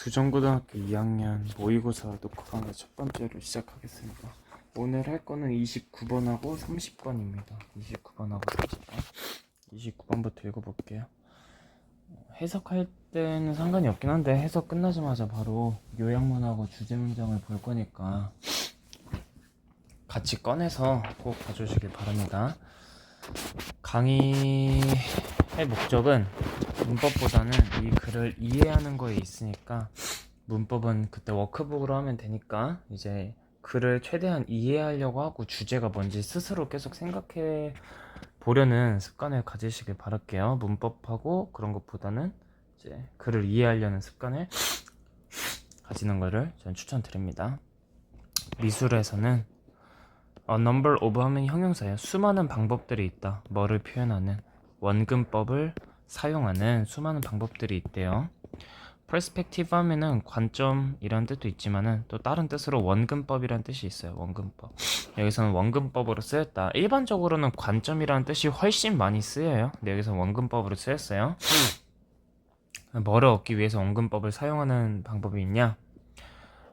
두정고등학교 2학년 모의고사 녹화 강의 첫 번째로 시작하겠습니다. 오늘 할 거는 29번하고 30번입니다. 29번하고 30번. 29번부터 읽어볼게요. 해석할 때는 상관이 없긴 한데 해석 끝나자마자 바로 요약문하고 주제 문장을 볼 거니까 같이 꺼내서 꼭 봐주시길 바랍니다. 강의의 목적은 문법보다는 이 글을 이해하는 거에 있으니까 문법은 그때 워크북으로 하면 되니까 이제 글을 최대한 이해하려고 하고 주제가 뭔지 스스로 계속 생각해 보려는 습관을 가지시길 바랄게요. 문법하고 그런 것보다는 이제 글을 이해하려는 습관을 가지는 거를 저는 추천드립니다. 미술에서는 A number of 하면 형용사예요. 수많은 방법들이 있다. 뭐를 표현하는 원근법을 사용하는 수많은 방법들이 있대요. perspective 하면은 관점이란 뜻도 있지만은 또 다른 뜻으로 원근법이란 뜻이 있어요. 원근법. 여기서는 원근법으로 쓰였다. 일반적으로는 관점이라는 뜻이 훨씬 많이 쓰여요. 근데 여기서 원근법으로 쓰였어요. 뭐를 얻기 위해서 원근법을 사용하는 방법이 있냐?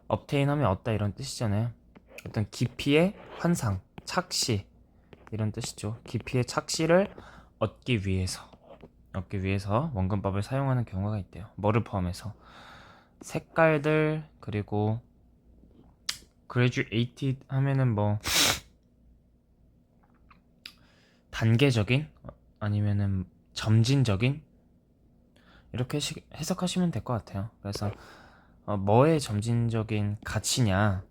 obtain 하면 얻다 이런 뜻이잖아요. 어떤 깊이의 환상, 착시 이런 뜻이죠. 깊이의 착시를 얻기 위해서 원근법을 사용하는 경우가 있대요. 뭐를 포함해서 색깔들, 그리고 graduated 하면은 뭐 단계적인 아니면은 점진적인 이렇게 해석하시면 될 것 같아요. 그래서 뭐의 점진적인 가치냐,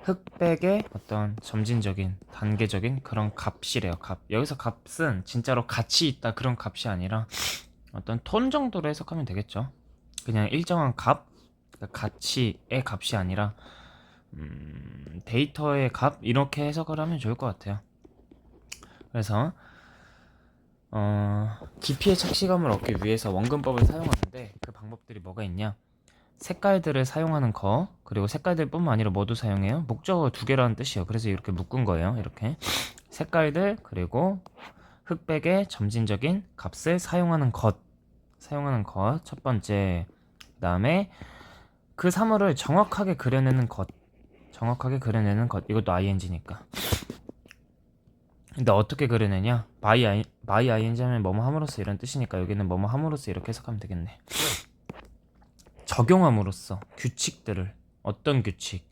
흑백의 어떤 점진적인 단계적인 그런 값이래요. 값. 여기서 값은 진짜로 가치 있다 그런 값이 아니라 어떤 톤 정도로 해석하면 되겠죠. 그냥 일정한 값, 그러니까 가치의 값이 아니라 데이터의 값 이렇게 해석을 하면 좋을 것 같아요. 그래서 깊이의 착시감을 얻기 위해서 원근법을 사용하는데 그 방법들이 뭐가 있냐? 색깔들을 사용하는 거, 그리고 색깔들 뿐만 아니라 뭐도 사용해요? 목적어 두 개라는 뜻이에요. 그래서 이렇게 묶은 거예요. 이렇게 색깔들, 그리고 흑백의 점진적인 값을 사용하는 것 첫 번째. 그 다음에 그 사물을 정확하게 그려내는 것 이것도 ing니까. 근데 어떻게 그려내냐? by ing 하면 뭐뭐 함으로써 이런 뜻이니까 여기는 뭐뭐 함으로써 이렇게 해석하면 되겠네. 적용함으로써 규칙들을, 어떤 규칙?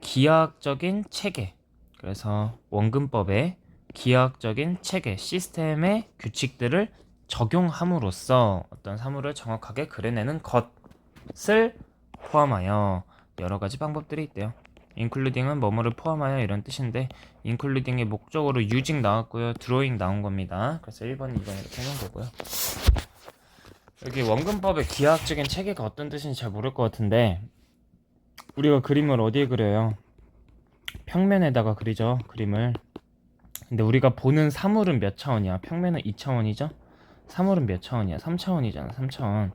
기하학적인 체계. 그래서 원근법의 기하학적인 체계, 시스템의 규칙들을 적용함으로써 어떤 사물을 정확하게 그려내는 것을 포함하여 여러 가지 방법들이 있대요. including은 뭐뭐를 포함하여 이런 뜻인데 including의 목적으로 using 나왔고요. drawing 나온 겁니다. 그래서 1번, 2번 이렇게 해놓은 거고요. 여기 원근법의 기하학적인 체계가 어떤 뜻인지 잘 모를 것 같은데 우리가 그림을 어디에 그려요? 평면에다가 그리죠, 그림을. 근데 우리가 보는 사물은 몇 차원이야? 평면은 2차원이죠? 사물은 몇 차원이야? 3차원이잖아, 3차원.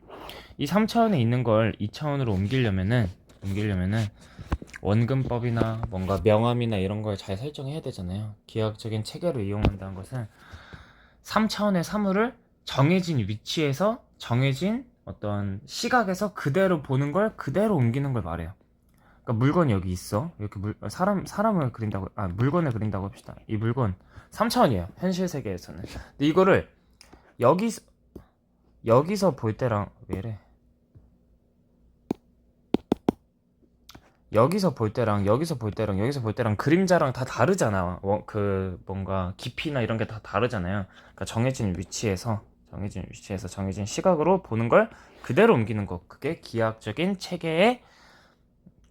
이 3차원에 있는 걸 2차원으로 옮기려면은 원근법이나 뭔가 명암이나 이런 걸 잘 설정해야 되잖아요. 기하학적인 체계를 이용한다는 것은 3차원의 사물을 정해진 위치에서 정해진 어떤 시각에서 그대로 보는 걸 그대로 옮기는 걸 말해요. 그러니까 물건이 여기 있어. 이렇게 사람을 그린다고, 물건을 그린다고 합시다. 이 물건 3차원이에요. 현실 세계에서는. 근데 이거를 여기서 볼 때랑 왜 이래? 여기서 볼 때랑 그림자랑 다 다르잖아. 그 뭔가 깊이나 이런 게 다 다르잖아요. 그러니까 정해진 위치에서 정해진 시각으로 보는 걸 그대로 옮기는 것. 그게 기하학적인 체계의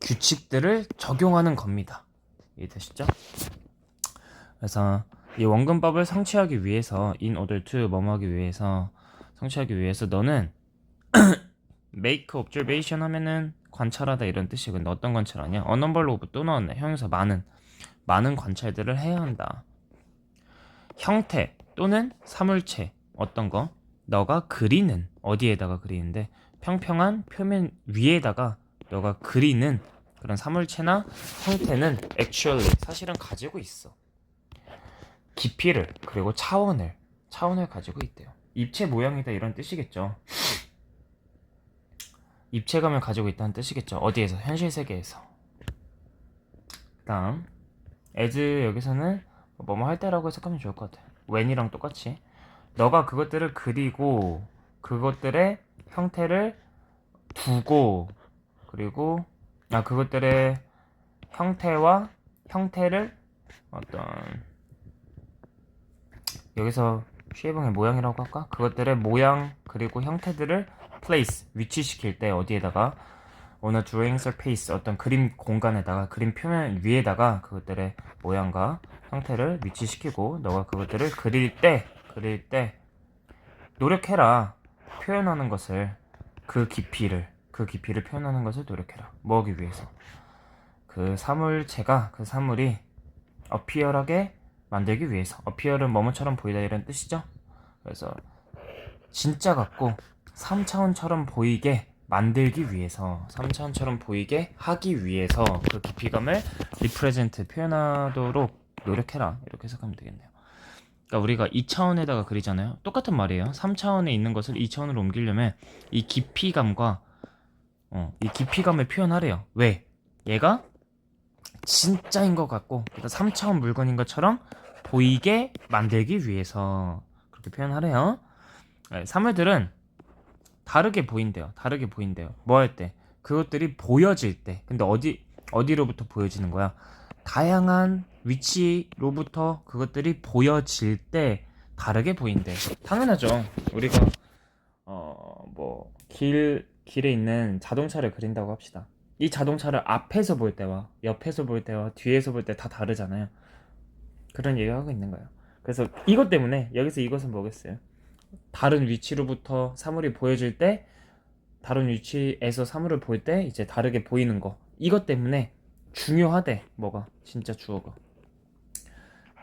규칙들을 적용하는 겁니다. 이해되시죠? 그래서 이 원근법을 성취하기 위해서 in order to 뭐뭐하기 위해서 성취하기 위해서 너는 make observation 하면은 관찰하다 이런 뜻이거든. 어떤 관찰하냐? A number of 또 나왔네. 형용사 많은 관찰들을 해야 한다. 형태 또는 사물체 어떤 거? 너가 그리는 어디에다가 그리는데 평평한 표면 위에다가 너가 그리는 그런 사물체나 형태는 actually 사실은 가지고 있어. 깊이를 그리고 차원을 가지고 있대요. 입체 모양이다 이런 뜻이겠죠. 입체감을 가지고 있다는 뜻이겠죠. 어디에서? 현실 세계에서. 그다음 as 여기서는 뭐뭐 할 때라고 해석하면 좋을 것 같아요. when이랑 똑같이 너가 그것들을 그리고 그것들의 형태를 두고 그리고 그것들의 형태와 형태를 어떤 여기서 쉐이봉의 모양이라고 할까? 그것들의 모양 그리고 형태들을 place 위치시킬 때 어디에다가 on a drawing surface 어떤 그림 공간에다가 그림 표면 위에다가 그것들의 모양과 형태를 위치시키고 너가 그것들을 그릴 때 노력해라. 표현하는 것을 그 깊이를 표현하는 것을 노력해라. 뭐하기 위해서? 그 사물체가 그 사물이 어피어하게 만들기 위해서. 어피어는 뭐뭐처럼 보이다 이런 뜻이죠. 그래서 진짜 같고 3차원처럼 보이게 만들기 위해서 3차원처럼 보이게 하기 위해서 그 깊이감을 리프레젠트 표현하도록 노력해라 이렇게 해석하면 되겠네요. 그러니까 우리가 2차원에다가 그리잖아요. 똑같은 말이에요. 3차원에 있는 것을 2차원으로 옮기려면 이 깊이감과 이 깊이감을 표현하래요. 왜? 얘가 진짜인 것 같고 3차원 물건인 것처럼 보이게 만들기 위해서 그렇게 표현하래요. 사물들은 다르게 보인대요. 뭐 할 때? 그것들이 보여질 때. 근데 어디로부터 보여지는 거야? 다양한 위치로부터 그것들이 보여질 때 다르게 보인대. 당연하죠. 우리가 길에 있는 자동차를 그린다고 합시다. 이 자동차를 앞에서 볼 때와 옆에서 볼 때와 뒤에서 볼 때 다 다르잖아요. 그런 얘기를 하고 있는 거예요. 그래서 이것 때문에 여기서 이것은 뭐겠어요? 다른 위치로부터 사물이 보여질 때 다른 위치에서 사물을 볼 때 이제 다르게 보이는 거. 이것 때문에 중요하대. 뭐가? 진짜 주어가.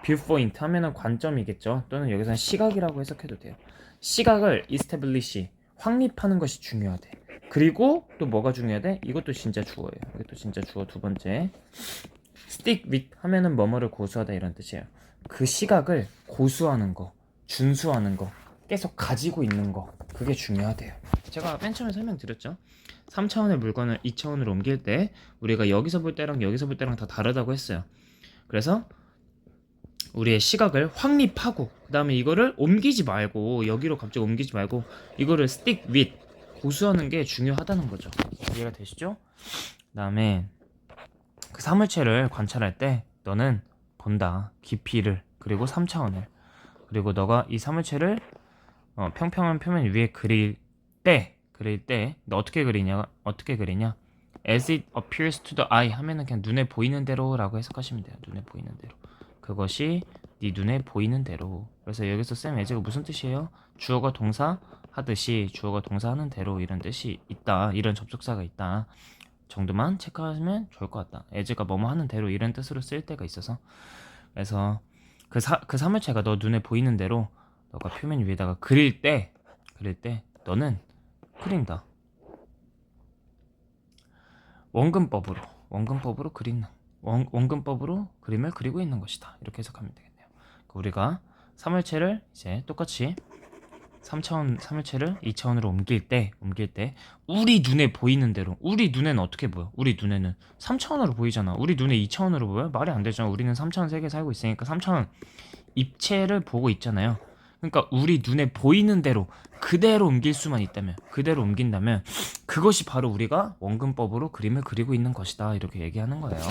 viewpoint 하면은 관점이겠죠. 또는 여기서는 시각이라고 해석해도 돼요. 시각을 establish, 확립하는 것이 중요하대. 그리고 또 뭐가 중요하대? 이것도 진짜 주어예요. 이것도 진짜 주어 두 번째. stick with 하면은 뭐뭐를 고수하다 이런 뜻이에요. 그 시각을 고수하는 거, 준수하는 거, 계속 가지고 있는 거, 그게 중요하대요. 제가 맨 처음에 설명드렸죠. 3차원의 물건을 2차원으로 옮길 때 우리가 여기서 볼 때랑 여기서 볼 때랑 다 다르다고 했어요. 그래서 우리의 시각을 확립하고 그 다음에 이거를 옮기지 말고 여기로 갑자기 옮기지 말고 이거를 stick with 고수하는 게 중요하다는 거죠. 이해가 되시죠? 그 다음에 그 사물체를 관찰할 때 너는 본다. 깊이를 그리고 3차원을 그리고 너가 이 사물체를 평평한 표면 위에 그릴 때 너 어떻게 그리냐 as it appears to the eye 하면은 그냥 눈에 보이는 대로 라고 해석하시면 돼요. 눈에 보이는 대로 그것이 네 눈에 보이는 대로. 그래서 여기서 쌤 as가 무슨 뜻이에요? 주어가 동사 하듯이 주어가 동사 하는 대로 이런 뜻이 있다. 이런 접속사가 있다 정도만 체크하면 좋을 것 같다. as가 뭐뭐 하는 대로 이런 뜻으로 쓸 때가 있어서 그래서 그 사물체가 너 눈에 보이는 대로 너가 표면 위에다가 그릴 때 너는 그린다. 원근법으로 그림을 그리고 있는 것이다. 이렇게 해석하면 되겠네요. 우리가 사물체를 이제 똑같이 3차원 사물체를 2차원으로 옮길 때 우리 눈에 보이는 대로. 우리 눈에는 어떻게 보여? 우리 눈에는 3차원으로 보이잖아. 우리 눈에 2차원으로 보여? 말이 안 되잖아. 우리는 3차원 세계에 살고 있으니까 3차원 입체를 보고 있잖아요. 그러니까 우리 눈에 보이는 대로 그대로 옮길 수만 있다면, 그대로 옮긴다면 그것이 바로 우리가 원근법으로 그림을 그리고 있는 것이다. 이렇게 얘기하는 거예요.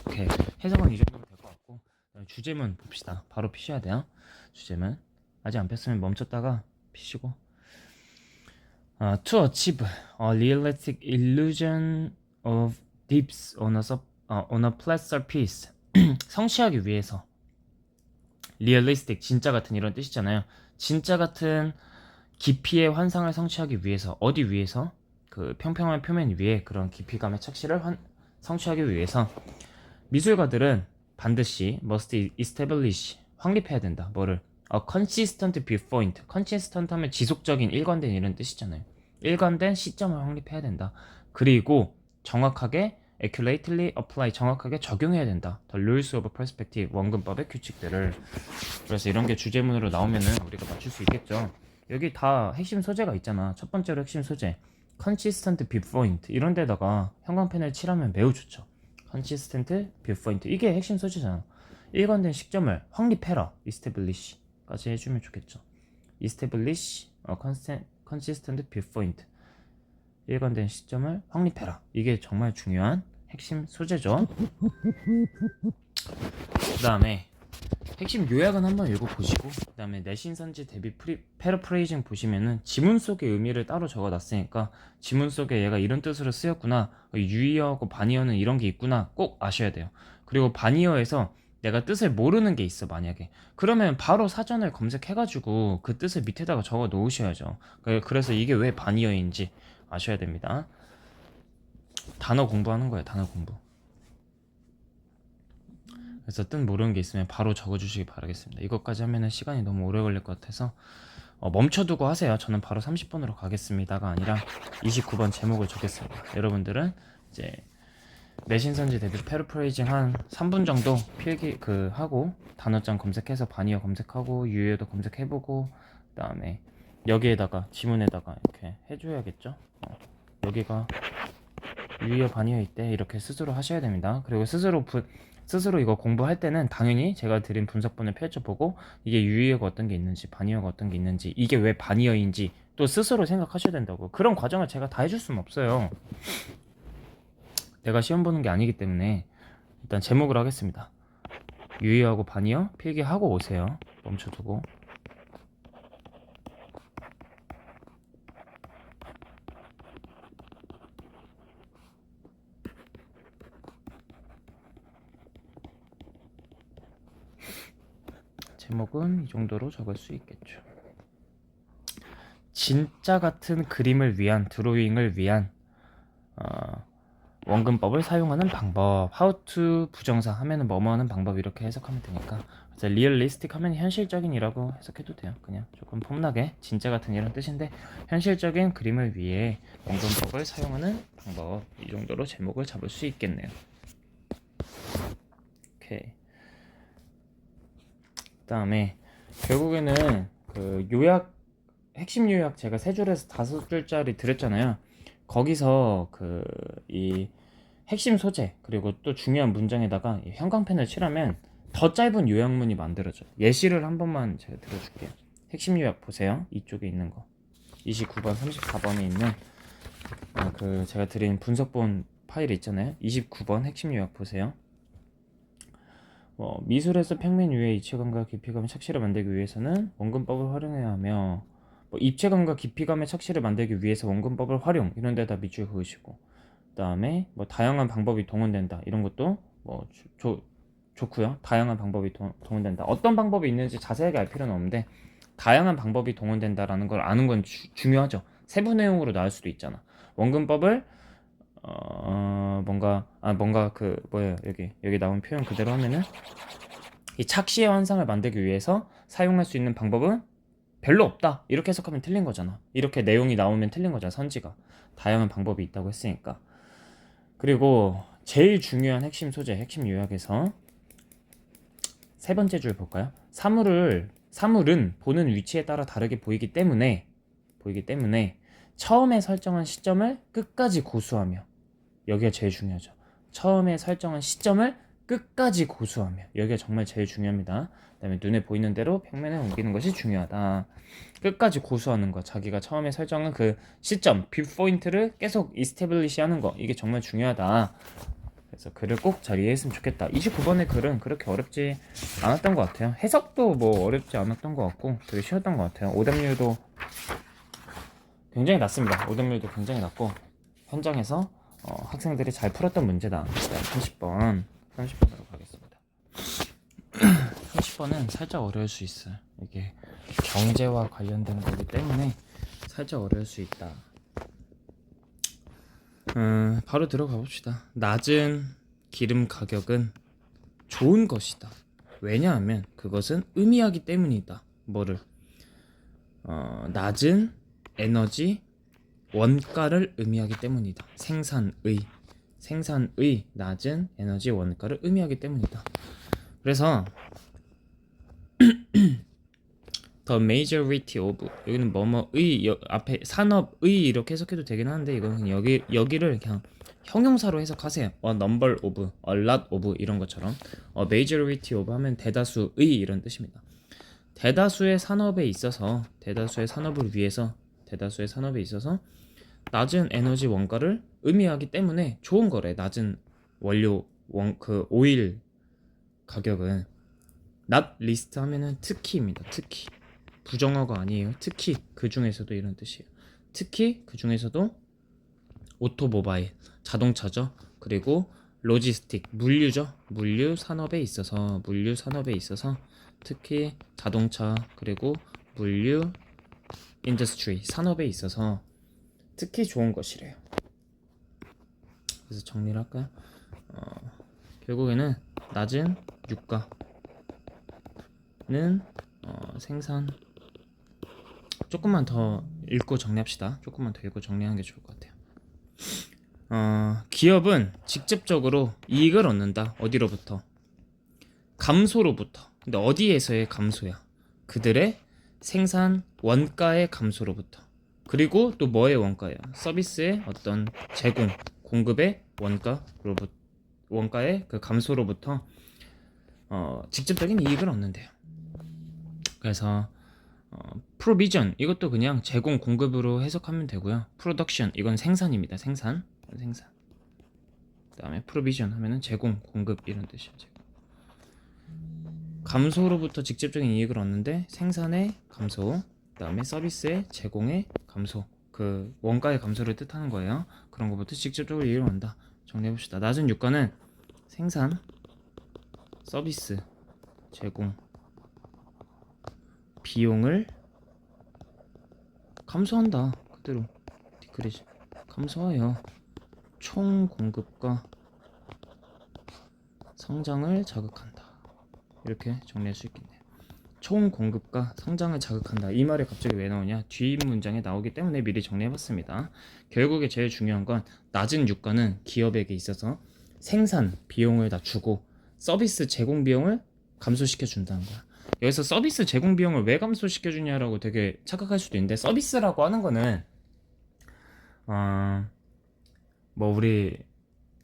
오케이. 해석은 이 정도면 될 것 같고 주제문 봅시다. 바로 피셔야 돼요. 주제문 아직 안 폈으면 멈췄다가 피시고 To achieve a realistic illusion of dips on a flat surface 성취하기 위해서 realistic 진짜 같은 이런 뜻이잖아요. 진짜 같은 깊이의 환상을 성취하기 위해서 어디 위해서? 그 평평한 표면 위에 그런 깊이감의 착시를 성취하기 위해서 미술가들은 반드시 must establish 확립해야 된다. 뭐를? A consistent viewpoint. consistent 하면 지속적인 일관된 이런 뜻이잖아요. 일관된 시점을 확립해야 된다. 그리고 정확하게 accurately apply 정확하게 적용해야 된다. The rules of perspective 원근법의 규칙들을. 그래서 이런 게 주제문으로 나오면은 우리가 맞출 수 있겠죠. 여기 다 핵심 소재가 있잖아. 첫 번째로 핵심 소재 consistent 뷰포인트 이런 데다가 형광펜을 칠하면 매우 좋죠. consistent 뷰포인트 이게 핵심 소재잖아. 일관된 시점을 확립해라. establish까지 해주면 좋겠죠. establish consistent 뷰포인트 일관된 시점을 확립해라. 이게 정말 중요한 핵심 소재죠. 그 다음에 핵심 요약은 한번 읽어보시고 그 다음에 내신선지 대비 패러프레이징 보시면은 지문 속의 의미를 따로 적어놨으니까 지문 속에 얘가 이런 뜻으로 쓰였구나, 유의어하고 반의어는 이런 게 있구나 꼭 아셔야 돼요. 그리고 반의어에서 내가 뜻을 모르는 게 있어 만약에, 그러면 바로 사전을 검색해가지고 그 뜻을 밑에다가 적어 놓으셔야죠. 그래서 이게 왜 반의어인지 아셔야 됩니다. 단어 공부하는 거예요, 단어 공부. 그래서 뜻 모르는 게 있으면 바로 적어주시기 바라겠습니다. 이것까지 하면은 시간이 너무 오래 걸릴 것 같아서 멈춰두고 하세요. 저는 바로 30번으로 가겠습니다가 아니라 29번 제목을 적겠습니다. 여러분들은 이제 내신선지 대비 패러프레이징 한 3분 정도 필기 하고 단어장 검색해서 반의어 검색하고 유의어도 검색해보고 그 다음에 여기에다가 지문에다가 이렇게 해줘야겠죠. 여기가 유의어 반의어 있대 이렇게 스스로 하셔야 됩니다. 그리고 스스로 이거 공부할 때는 당연히 제가 드린 분석본을 펼쳐보고 이게 유의어가 어떤 게 있는지 반의어가 어떤 게 있는지 이게 왜 반의어인지 또 스스로 생각하셔야 된다고. 그런 과정을 제가 다 해줄 수는 없어요. 내가 시험 보는 게 아니기 때문에 일단 제목을 하겠습니다. 유의어하고 반의어 필기하고 오세요. 멈춰두고. 제목은 이 정도로 적을 수 있겠죠. 진짜 같은 그림을 위한 드로잉을 위한 원근법을 사용하는 방법. How to 부정사 하면은 뭐뭐 하는 방법 이렇게 해석하면 되니까 그래서 realistic 하면 현실적인이라고 해석해도 돼요. 그냥 조금 폼나게 진짜 같은 이런 뜻인데 현실적인 그림을 위해 원근법을 사용하는 방법, 이 정도로 제목을 잡을 수 있겠네요. 오케이. 그 다음에 결국에는 그 요약, 핵심 요약 제가 3줄에서 5줄짜리 드렸잖아요. 거기서 이 핵심 소재 그리고 또 중요한 문장에다가 이 형광펜을 칠하면 더 짧은 요약문이 만들어져요. 예시를 한 번만 제가 들어줄게요. 핵심 요약 보세요. 이쪽에 있는 거 29번 34번에 있는 제가 드린 분석본 파일 있잖아요. 29번 핵심 요약 보세요. 미술에서 평면 위에 입체감과 깊이감의 착시를 만들기 위해서는 원근법을 활용해야 하며 입체감과 깊이감의 착시를 만들기 위해서 원근법을 활용 이런 데다 밑줄 그으시고 그 다음에 다양한 방법이 동원된다 이런 것도 좋고요. 다양한 방법이 동원된다. 어떤 방법이 있는지 자세하게 알 필요는 없는데 다양한 방법이 동원된다라는 걸 아는 건 중요하죠. 세부 내용으로 나올 수도 있잖아. 원근법을 여기 나온 표현 그대로 하면은 이 착시의 환상을 만들기 위해서 사용할 수 있는 방법은 별로 없다 이렇게 해석하면 틀린 거잖아. 이렇게 내용이 나오면 틀린 거잖아. 선지가 다양한 방법이 있다고 했으니까. 그리고 제일 중요한 핵심 소재, 핵심 요약에서 세 번째 줄 볼까요? 사물은 보는 위치에 따라 다르게 보이기 때문에 처음에 설정한 시점을 끝까지 고수하며, 여기가 제일 중요하죠. 처음에 설정한 시점을 끝까지 고수하며, 여기가 정말 제일 중요합니다. 그 다음에 눈에 보이는 대로 평면에 옮기는 것이 중요하다. 끝까지 고수하는 거, 자기가 처음에 설정한 그 시점, 뷰포인트를 계속 이스태블리시 하는 거, 이게 정말 중요하다. 그래서 글을 꼭 잘 이해했으면 좋겠다. 29번의 글은 그렇게 어렵지 않았던 것 같아요. 해석도 어렵지 않았던 것 같고 되게 쉬웠던 것 같아요. 오답률도 굉장히 낮습니다. 오답률도 굉장히 낮고 현장에서 학생들이 잘 풀었던 문제다. 30번으로 가겠습니다. 30번은 살짝 어려울 수 있어요. 이게 경제와 관련된 거기 때문에 살짝 어려울 수 있다. 바로 들어가 봅시다. 낮은 기름 가격은 좋은 것이다. 왜냐하면 그것은 의미하기 때문이다. 뭐를? 낮은 에너지 원가를 의미하기 때문이다. 생산의 낮은 에너지 원가를 의미하기 때문이다. 그래서 The majority of 여기는 뭐뭐의 앞에 산업의 이렇게 해석해도 되긴 하는데 이거는 그냥 여기를 그냥 형용사로 해석하세요. A number of, a lot of 이런 것처럼 majority of 하면 대다수의 이런 뜻입니다. 대다수의 산업에 있어서 대다수의 산업에 있어서 낮은 에너지 원가를 의미하기 때문에 좋은 거래. 낮은 원료 그 오일 가격은 not least 하면은 특히입니다. 특히 부정어가 아니에요. 특히 그 중에서도 이런 뜻이에요. 특히 그 중에서도 오토모바일 자동차죠. 그리고 로지스틱 물류죠. 물류 산업에 있어서 특히 자동차 그리고 물류 인더스트리 산업에 있어서 특히 좋은 것이래요. 그래서 정리를 할까요? 결국에는 낮은 유가는 생산 조금만 더 읽고 정리합시다. 조금만 더 읽고 정리하는 게 좋을 것 같아요. 기업은 직접적으로 이익을 얻는다. 어디로부터? 감소로부터. 근데 어디에서의 감소야? 그들의 생산 원가의 감소로부터. 그리고 또 뭐의 원가예요? 서비스의 어떤 제공, 공급의 원가의 그 감소로부터 직접적인 이익을 얻는데요. 그래서 provision 이것도 그냥 제공 공급으로 해석하면 되고요. production 이건 생산입니다. 생산. 그다음에 provision 하면은 제공 공급 이런 뜻이에요. 감소로부터 직접적인 이익을 얻는데 생산의 감소, 그다음에 서비스의 제공의 감소, 그 원가의 감소를 뜻하는 거예요. 그런 것부터 직접적으로 이익을 얻는다. 정리해 봅시다. 낮은 유가는 생산, 서비스, 제공 비용을 감소한다. 그대로 디크리즈 감소하여 총 공급과 성장을 자극한다. 이렇게 정리할 수 있겠네요. 총 공급과 성장을 자극한다. 이 말이 갑자기 왜 나오냐? 뒷 문장에 나오기 때문에 미리 정리해봤습니다. 결국에 제일 중요한 건 낮은 유가는 기업에게 있어서 생산 비용을 낮추고 서비스 제공 비용을 감소시켜 준다는 거야. 여기서 서비스 제공 비용을 왜 감소시켜 주냐라고 되게 착각할 수도 있는데, 서비스라고 하는 거는 뭐 우리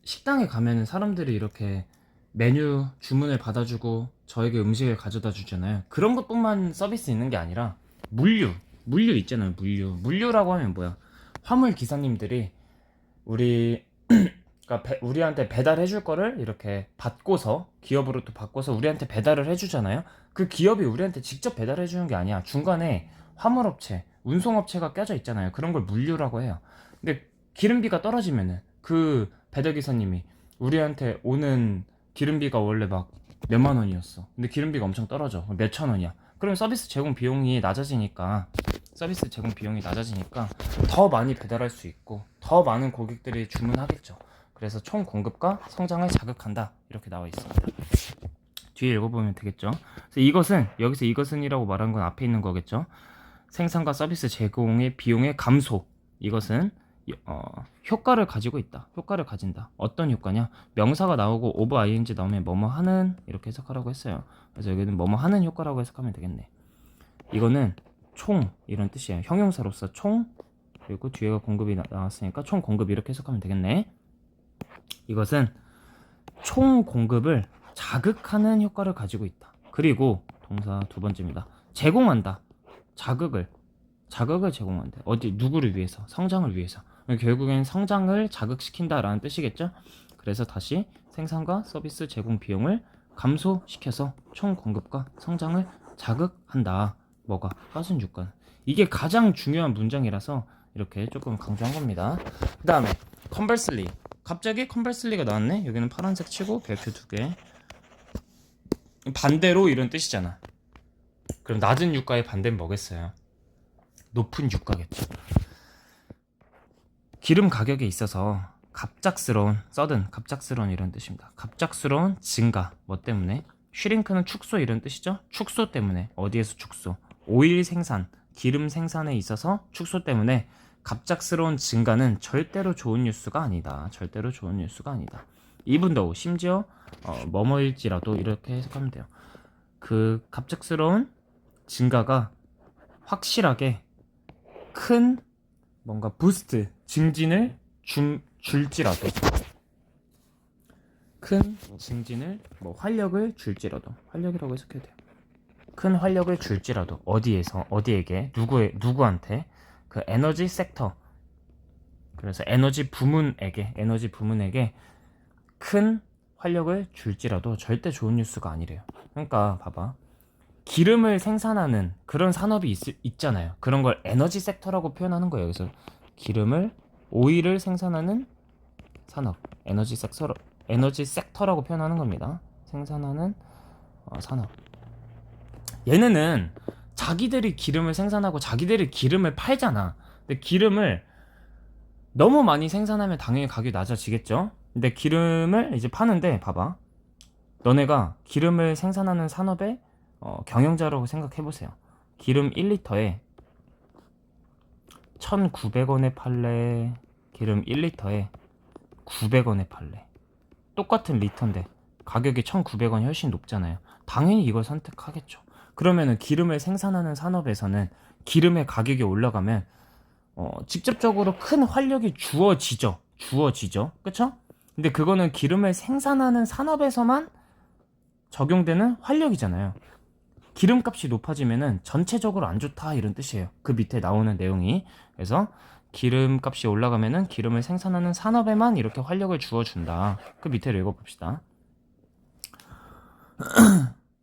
식당에 가면은 사람들이 이렇게 메뉴 주문을 받아주고 저에게 음식을 가져다 주잖아요. 그런 것뿐만 서비스 있는 게 아니라 물류 있잖아요. 물류라고 하면 뭐야? 화물 기사님들이 그러니까 우리한테 배달해 줄 거를 이렇게 받고서 기업으로부터 받고서 우리한테 배달을 해주잖아요. 그 기업이 우리한테 직접 배달해 주는 게 아니야. 중간에 화물업체, 운송업체가 껴져 있잖아요. 그런 걸 물류라고 해요. 근데 기름비가 떨어지면은 그 배달기사님이 우리한테 오는 기름비가 원래 막 몇만 원이었어. 근데 기름비가 엄청 떨어져. 몇천 원이야. 그럼 서비스 제공 비용이 낮아지니까 더 많이 배달할 수 있고 더 많은 고객들이 주문하겠죠. 그래서 총 공급과 성장을 자극한다. 이렇게 나와 있습니다. 뒤에 읽어보면 되겠죠. 그래서 여기서 이것은이라고 말한 건 앞에 있는 거겠죠. 생산과 서비스 제공의 비용의 감소. 이것은 효과를 가진다. 어떤 효과냐? 명사가 나오고 over ing 나오면 뭐뭐 하는 이렇게 해석하라고 했어요. 그래서 여기는 뭐뭐 하는 효과라고 해석하면 되겠네. 이거는 총 이런 뜻이에요. 형용사로서 총, 그리고 뒤에가 공급이 나왔으니까 총 공급 이렇게 해석하면 되겠네. 이것은 총 공급을 자극하는 효과를 가지고 있다. 그리고 동사 두 번째입니다. 제공한다. 자극을 제공한다. 누구를 위해서? 성장을 위해서. 결국엔 성장을 자극시킨다라는 뜻이겠죠. 그래서 다시 생산과 서비스 제공 비용을 감소시켜서 총 공급과 성장을 자극한다. 뭐가? 낮은 유가. 이게 가장 중요한 문장이라서 이렇게 조금 강조한 겁니다. 그 다음에 conversely. 갑자기 conversely가 나왔네. 여기는 파란색 치고 별표 2개. 반대로 이런 뜻이잖아. 그럼 낮은 유가의 반대는 뭐겠어요? 높은 유가겠죠. 기름 가격에 있어서 갑작스러운 이런 뜻입니다. 갑작스러운 증가. 뭐 때문에? 슈링크는 축소 이런 뜻이죠. 축소 때문에. 어디에서 축소? 오일 생산, 기름 생산에 있어서 축소 때문에 갑작스러운 증가는 절대로 좋은 뉴스가 아니다. even though, 심지어 뭐뭐일지라도 이렇게 해석하면 돼요. 그 갑작스러운 증가가 확실하게 큰 뭔가 부스트, 증진을 줄지라도, 큰 증진을, 뭐 활력을 줄지라도, 활력이라고 해석해도 돼요. 큰 활력을 줄지라도, 어디에서, 어디에게, 누구한테, 그 에너지 섹터, 그래서 에너지 부문에게 큰 활력을 줄지라도 절대 좋은 뉴스가 아니래요. 그러니까 봐봐, 기름을 생산하는 그런 산업이 있잖아요. 그런 걸 에너지 섹터라고 표현하는 거예요. 그래서 오일을 생산하는 산업, 에너지 섹터라고 표현하는 겁니다. 생산하는 산업. 얘네는 자기들이 기름을 생산하고 자기들이 기름을 팔잖아. 근데 기름을 너무 많이 생산하면 당연히 가격이 낮아지겠죠. 근데 기름을 이제 파는데, 봐봐, 너네가 기름을 생산하는 산업의 경영자라고 생각해보세요. 기름 1리터에 1,900원에 팔래, 기름 1리터에 900원에 팔래. 똑같은 리터인데 가격이 1,900원이 훨씬 높잖아요. 당연히 이걸 선택하겠죠. 그러면은 기름을 생산하는 산업에서는 기름의 가격이 올라가면 직접적으로 큰 활력이 주어지죠. 그쵸? 근데 그거는 기름을 생산하는 산업에서만 적용되는 활력이잖아요. 기름값이 높아지면은 전체적으로 안 좋다, 이런 뜻이에요. 그 밑에 나오는 내용이. 그래서 기름값이 올라가면은 기름을 생산하는 산업에만 이렇게 활력을 주어준다. 그 밑에를 읽어봅시다.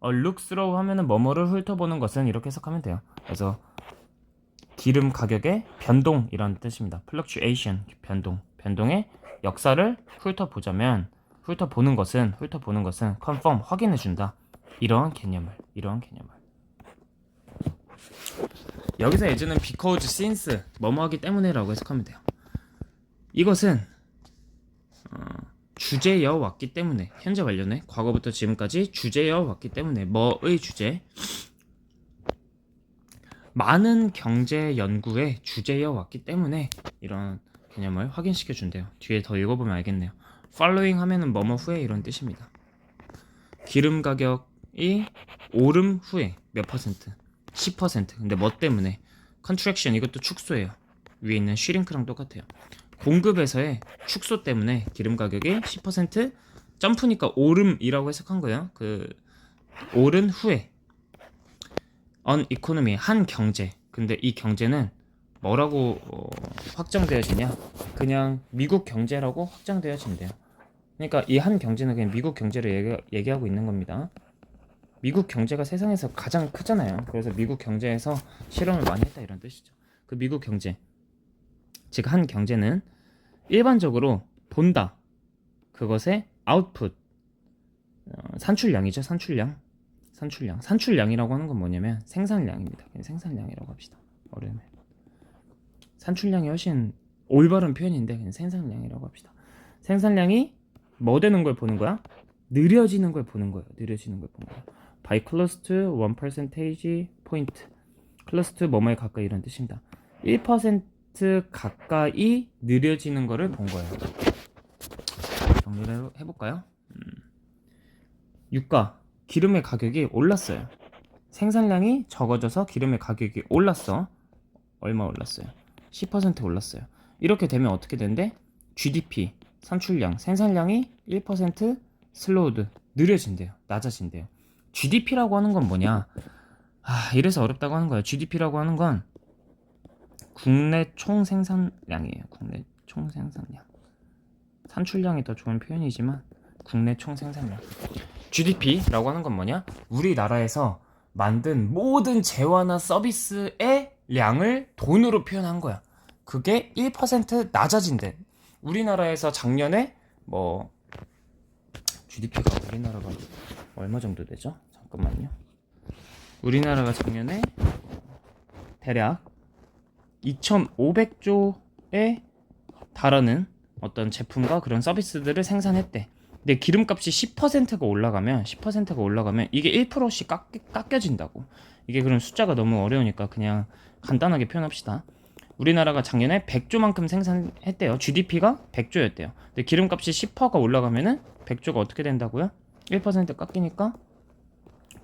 look through 하면은 뭐뭐를 훑어보는 것은, 이렇게 해석하면 돼요. 그래서 기름 가격의 변동이라는 뜻입니다. fluctuation, 변동의 역사를 훑어보는 것은 confirm, 확인해준다. 이러한 개념을. 여기서 예전은 because, since, 뭐뭐 하기 때문에라고 해석하면 돼요. 이것은 주제여 왔기 때문에, 현재 완료네, 과거부터 지금까지 주제여 왔기 때문에, 뭐의 주제, 많은 경제 연구의 주제여 왔기 때문에 이런 개념을 확인시켜 준대요. 뒤에 더 읽어보면 알겠네요. following 하면은 뭐뭐 후에, 이런 뜻입니다. 기름 가격이 오름 후에 몇 퍼센트? 10%. 근데 뭐 때문에? contraction, 이것도 축소예요. 위에 있는 슈링크랑 똑같아요. 공급에서의 축소 때문에 기름 가격이 10% 점프니까 오름이라고 해석한 거예요. 그 오른 후에 on economy, 한 경제. 근데 이 경제는 뭐라고 확정되어지냐? 그냥 미국 경제라고 확정되어진대요. 그러니까 이 한 경제는 그냥 미국 경제를 얘기하고 있는 겁니다. 미국 경제가 세상에서 가장 크잖아요. 그래서 미국 경제에서 실험을 많이 했다, 이런 뜻이죠. 그 미국 경제, 즉 한 경제는 일반적으로 본다, 그것의 output, 산출량이죠. 산출량이라고 하는 건 뭐냐면 생산량입니다. 그냥 생산량이라고 합시다. 어려우면 산출량이 훨씬 올바른 표현인데 그냥 생산량이라고 합시다. 생산량이 뭐 되는 걸 보는 거야? 느려지는 걸 보는 거예요. by close to 1 percentage point. close to 뭐뭐에 가까이, 이런 뜻입니다. 1% 가까이 느려지는 거를 본 거예요. 정리를 해볼까요? 유가, 기름의 가격이 올랐어요. 생산량이 적어져서 기름의 가격이 올랐어. 얼마 올랐어요? 10% 올랐어요. 이렇게 되면 어떻게 된대? GDP, 산출량, 생산량이 1% 슬로우드, 느려진대요. 낮아진대요. GDP라고 하는 건 뭐냐? 이래서 어렵다고 하는 거예요. GDP라고 하는 건 국내 총생산량이에요. 국내 총생산량. 산출량이 더 좋은 표현이지만 국내 총생산량. GDP라고 하는 건 뭐냐? 우리나라에서 만든 모든 재화나 서비스의 량을 돈으로 표현한 거야. 그게 1% 낮아진대. 우리나라에서 작년에 뭐 GDP가 우리나라가 얼마 정도 되죠? 잠깐만요. 우리나라가 작년에 대략 2,500조에 달하는 어떤 제품과 그런 서비스들을 생산했대. 근데 기름값이 10%가 올라가면 이게 1%씩 깎여진다고. 이게 그럼 숫자가 너무 어려우니까 그냥 간단하게 표현합시다. 우리나라가 작년에 100조만큼 생산했대요. GDP가 100조였대요. 근데 기름값이 10%가 올라가면은 100조가 어떻게 된다고요? 1% 깎이니까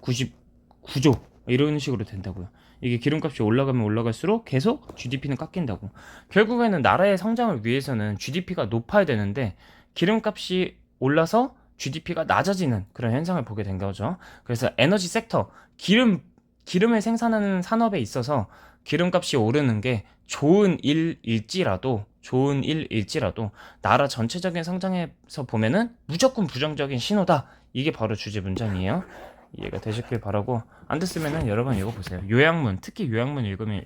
99조. 이런 식으로 된다고요. 이게 기름값이 올라가면 올라갈수록 계속 GDP는 깎인다고. 결국에는 나라의 성장을 위해서는 GDP가 높아야 되는데 기름값이 올라서 GDP가 낮아지는 그런 현상을 보게 된 거죠. 그래서 에너지 섹터, 기름을 생산하는 산업에 있어서 기름값이 오르는 게 좋은 일일지라도 나라 전체적인 성장에서 보면은 무조건 부정적인 신호다. 이게 바로 주제 문장이에요. 이해가 되셨길 바라고, 안 됐으면은 여러 번 읽어보세요. 요약문, 특히 요약문 읽으면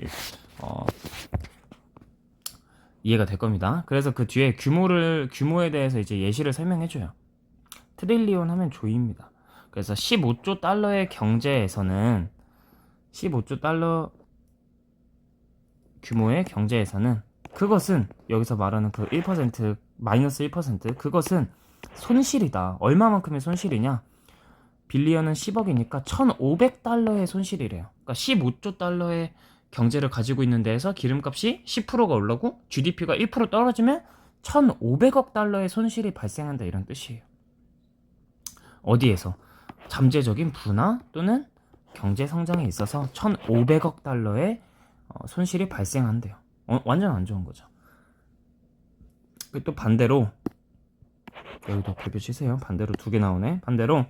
이해가 될 겁니다. 그래서 그 뒤에 규모에 대해서 이제 예시를 설명해줘요. 트릴리온 하면 조입니다. 그래서 15조 달러의 경제에서는 15조 달러 규모의 경제에서는 그것은 여기서 말하는 그 1% 마이너스 1% 그것은 손실이다. 얼마만큼의 손실이냐? 빌리언은 10억이니까 1,500달러의 손실이래요. 그러니까 15조 달러의 경제를 가지고 있는 데에서 기름값이 10%가 올라고 GDP가 1% 떨어지면 1,500억 달러의 손실이 발생한다, 이런 뜻이에요. 어디에서? 잠재적인 부나 또는 경제 성장에 있어서 1,500억 달러의 손실이 발생한대요. 완전 안 좋은 거죠. 또 반대로, 여기도 대표 치세요. 반대로 두 개 나오네. 반대로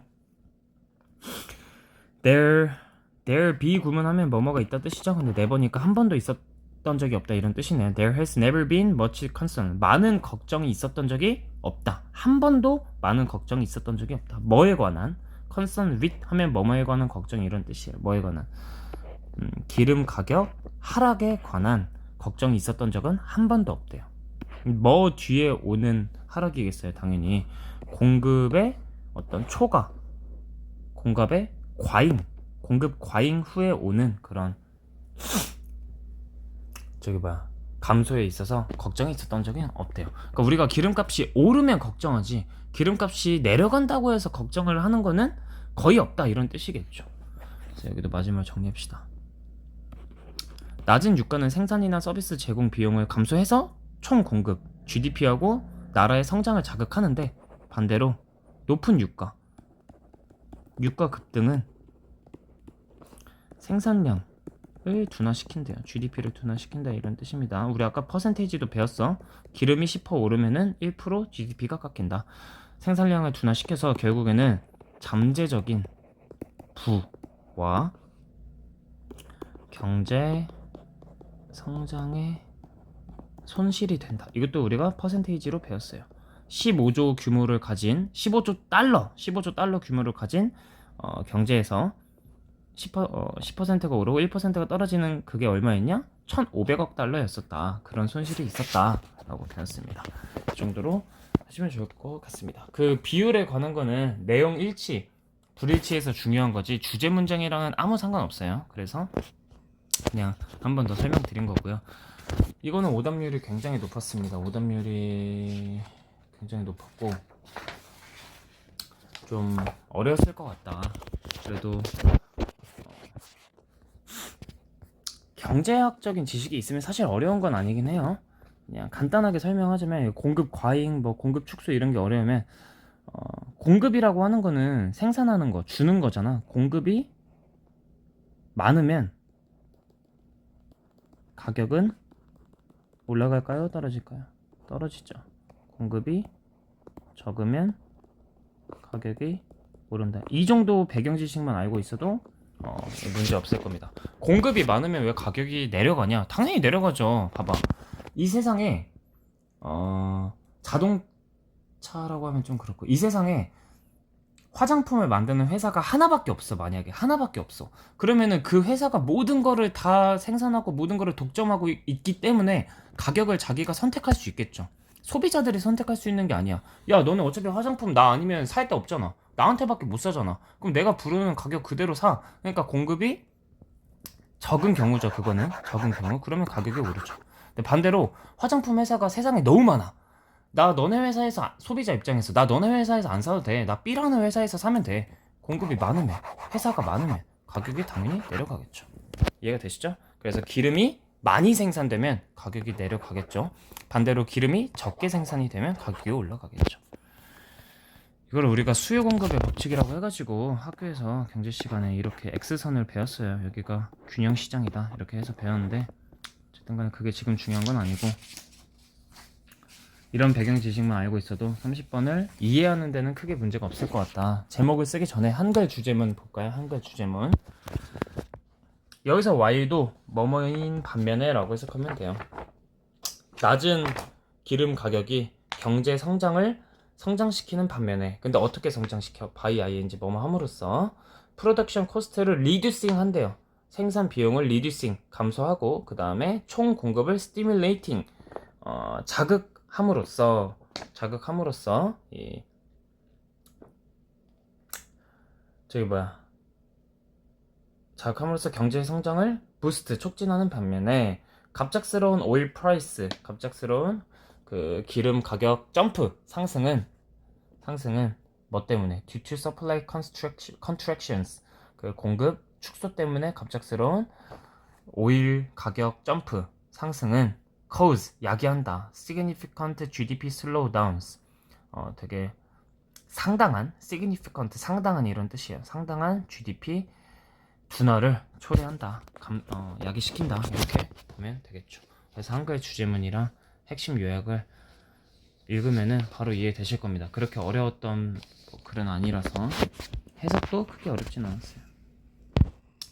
there be 구문하면 뭐뭐가 있다 뜻이죠. 근데 never니까 한 번도 있었던 적이 없다, 이런 뜻이네요. There has never been much concern. 많은 걱정이 있었던 적이 없다. 한 번도 많은 걱정이 있었던 적이 없다. 뭐에 관한? concern with 하면 뭐뭐에 관한 걱정, 이런 뜻이에요. 뭐에 관한? 기름 가격 하락에 관한 걱정이 있었던 적은 한 번도 없대요. 뭐 뒤에 오는 하락이겠어요. 당연히 공급의 어떤 초과, 공급의 과잉, 공급 과잉 후에 오는 그런 감소에 있어서 걱정이 있었던 적은 없대요. 그러니까 우리가 기름값이 오르면 걱정하지, 기름값이 내려간다고 해서 걱정을 하는 거는 거의 없다, 이런 뜻이겠죠. 그래서 여기도 마지막으로 정리합시다. 낮은 유가는 생산이나 서비스 제공 비용을 감소해서 총 공급, GDP하고 나라의 성장을 자극하는데, 반대로 높은 유가 급등은 생산량을 둔화시킨대요. GDP를 둔화시킨다, 이런 뜻입니다. 우리 아까 퍼센테이지도 배웠어. 기름이 10% 오르면은 1% GDP가 깎인다. 생산량을 둔화시켜서 결국에는 잠재적인 부와 경제 성장에 손실이 된다. 이것도 우리가 퍼센테이지로 배웠어요. 15조 규모를 가진 15조 달러 규모를 가진 경제에서 10%가 오르고 1%가 떨어지는 그게 얼마였냐? 1,500억 달러였었다. 그런 손실이 있었다라고 배웠습니다. 이 정도로 하시면 좋을 것 같습니다. 그 비율에 관한 거는 내용 일치, 불일치에서 중요한 거지 주제 문장이랑은 아무 상관없어요. 그래서 그냥 한 번 더 설명드린 거고요. 이거는 오답률이 굉장히 높았습니다. 오답률이 굉장히 높았고 좀 어려웠을 것 같다. 그래도 경제학적인 지식이 있으면 사실 어려운 건 아니긴 해요. 그냥 간단하게 설명하자면 공급 과잉, 공급 축소 이런 게 어려우면 공급이라고 하는 거는 생산하는 거, 주는 거잖아. 공급이 많으면 가격은 올라갈까요? 떨어질까요? 떨어지죠. 공급이 적으면 가격이 오른다. 이 정도 배경 지식만 알고 있어도 문제 없을 겁니다. 공급이 많으면 왜 가격이 내려가냐? 당연히 내려가죠. 봐봐. 이 세상에 자동차라고 하면 좀 그렇고, 이 세상에 화장품을 만드는 회사가 하나밖에 없어. 만약에 하나밖에 없어. 그러면은 그 회사가 모든 거를 다 생산하고 모든 거를 독점하고 있기 때문에 가격을 자기가 선택할 수 있겠죠. 소비자들이 선택할 수 있는 게 아니야. 야, 너는 어차피 화장품 나 아니면 살 데 없잖아. 나한테밖에 못 사잖아. 그럼 내가 부르는 가격 그대로 사. 그러니까 공급이 적은 경우죠. 그거는 적은 경우. 그러면 가격이 오르죠. 근데 반대로 화장품 회사가 세상에 너무 많아. 나 너네 회사에서, 소비자 입장에서 나 너네 회사에서 안 사도 돼. 나 B라는 회사에서 사면 돼. 공급이 많으면, 회사가 많으면 가격이 당연히 내려가겠죠. 이해가 되시죠? 그래서 기름이 많이 생산되면 가격이 내려가겠죠. 반대로 기름이 적게 생산이 되면 가격이 올라가겠죠. 이걸 우리가 수요 공급의 법칙이라고 해가지고 학교에서 경제 시간에 이렇게 X선을 배웠어요. 여기가 균형 시장이다 이렇게 해서 배웠는데 어쨌든 간에 그게 지금 중요한 건 아니고, 이런 배경 지식만 알고 있어도 30번을 이해하는 데는 크게 문제가 없을 것 같다. 제목을 쓰기 전에 한글 주제문 볼까요? 한글 주제문. 여기서 Y도 뭐뭐인 반면에 라고 해석하면 돼요. 낮은 기름 가격이 경제 성장을 성장시키는 반면에, 근데 어떻게 성장시켜? by ing 뭐뭐 함으로써 프로덕션 코스트를 리듀싱 한대요. 생산 비용을 리듀싱 감소하고, 그 다음에 총 공급을 스티뮬레이팅 자극함으로써 이 저기 뭐야 자극함으로써 경제 성장을 부스트 촉진하는 반면에, 갑작스러운 오일 프라이스, 갑작스러운 그 기름 가격 점프 상승은 뭐 때문에? due to supply contractions, 그 공급 축소 때문에 갑작스러운 오일 가격 점프 상승은 cause 야기한다. significant GDP slowdowns, 되게 상당한, significant 상당한 이런 뜻이에요. 상당한 GDP 둔화를 초래한다. 야기시킨다. 이렇게 보면 되겠죠. 그래서 한글 주제문이랑 핵심 요약을 읽으면은 바로 이해되실 겁니다. 그렇게 어려웠던 글은 아니라서 해석도 크게 어렵진 않았어요.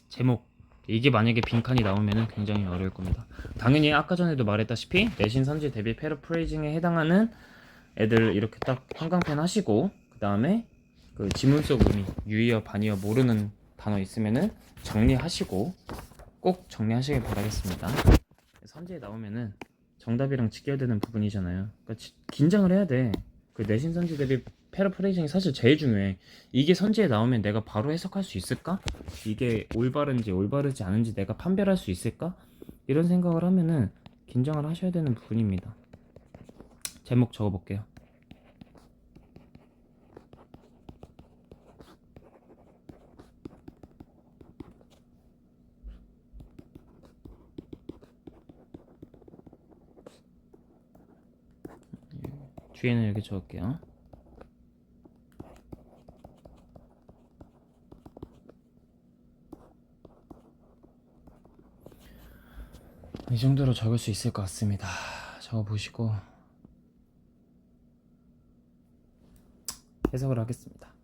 제목, 이게 만약에 빈칸이 나오면은 굉장히 어려울 겁니다. 당연히 아까 전에도 말했다시피 내신 선지 대비 패러프레이징에 해당하는 애들 이렇게 딱 형광펜 하시고, 그 다음에 그 지문 속 의미, 유의어 반의어 모르는 단어 있으면은 정리하시고, 꼭 정리하시길 바라겠습니다. 선지에 나오면은 정답이랑 직결되는 부분이잖아요. 그러니까 긴장을 해야 돼. 그 내신 선지 대비 패러프레이징이 사실 제일 중요해. 이게 선지에 나오면 내가 바로 해석할 수 있을까? 이게 올바른지 올바르지 않은지 내가 판별할 수 있을까? 이런 생각을 하면은 긴장을 하셔야 되는 부분입니다. 제목 적어볼게요. 뒤에는 이렇게 적을게요. 이 정도로 적을 수 있을 것 같습니다. 적어보시고 해석을 하겠습니다.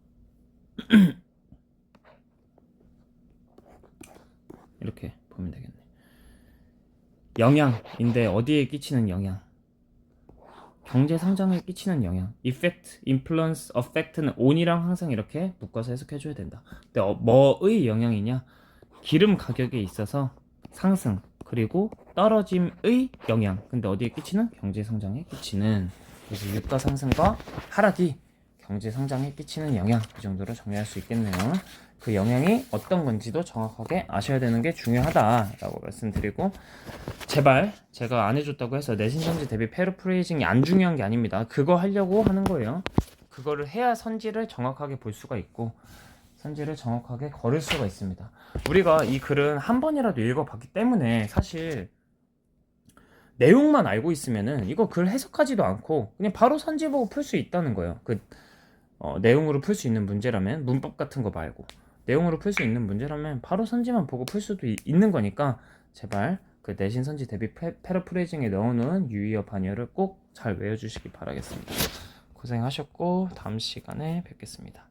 이렇게 보면 되겠네. 영향인데 어디에 끼치는 영향? 경제 성장에 끼치는 영향. effect, influence, affect는 on이랑 항상 이렇게 묶어서 해석해줘야 된다. 근데 뭐의 영향이냐? 기름 가격에 있어서 상승 그리고 떨어짐의 영향. 근데 어디에 끼치는? 경제 성장에 끼치는. 그래서 유가 상승과 하락이 경제 성장에 끼치는 영향. 이 정도로 정리할 수 있겠네요. 그 영향이 어떤 건지도 정확하게 아셔야 되는 게 중요하다라고 말씀드리고, 제발 제가 안 해줬다고 해서 내신 선지 대비 패러프레이징이 안 중요한 게 아닙니다. 그거 하려고 하는 거예요. 그거를 해야 선지를 정확하게 볼 수가 있고 선지를 정확하게 걸을 수가 있습니다. 우리가 이 글은 한 번이라도 읽어봤기 때문에 사실 내용만 알고 있으면은 이거 글 해석하지도 않고 그냥 바로 선지 보고 풀 수 있다는 거예요. 내용으로 풀 수 있는 문제라면, 문법 같은 거 말고 내용으로 풀 수 있는 문제라면 바로 선지만 보고 풀 수도 있는 거니까, 제발 그 내신 선지 대비 패러프레이징에 넣어놓은 유의어 반의어를 꼭 잘 외워주시기 바라겠습니다. 고생하셨고 다음 시간에 뵙겠습니다.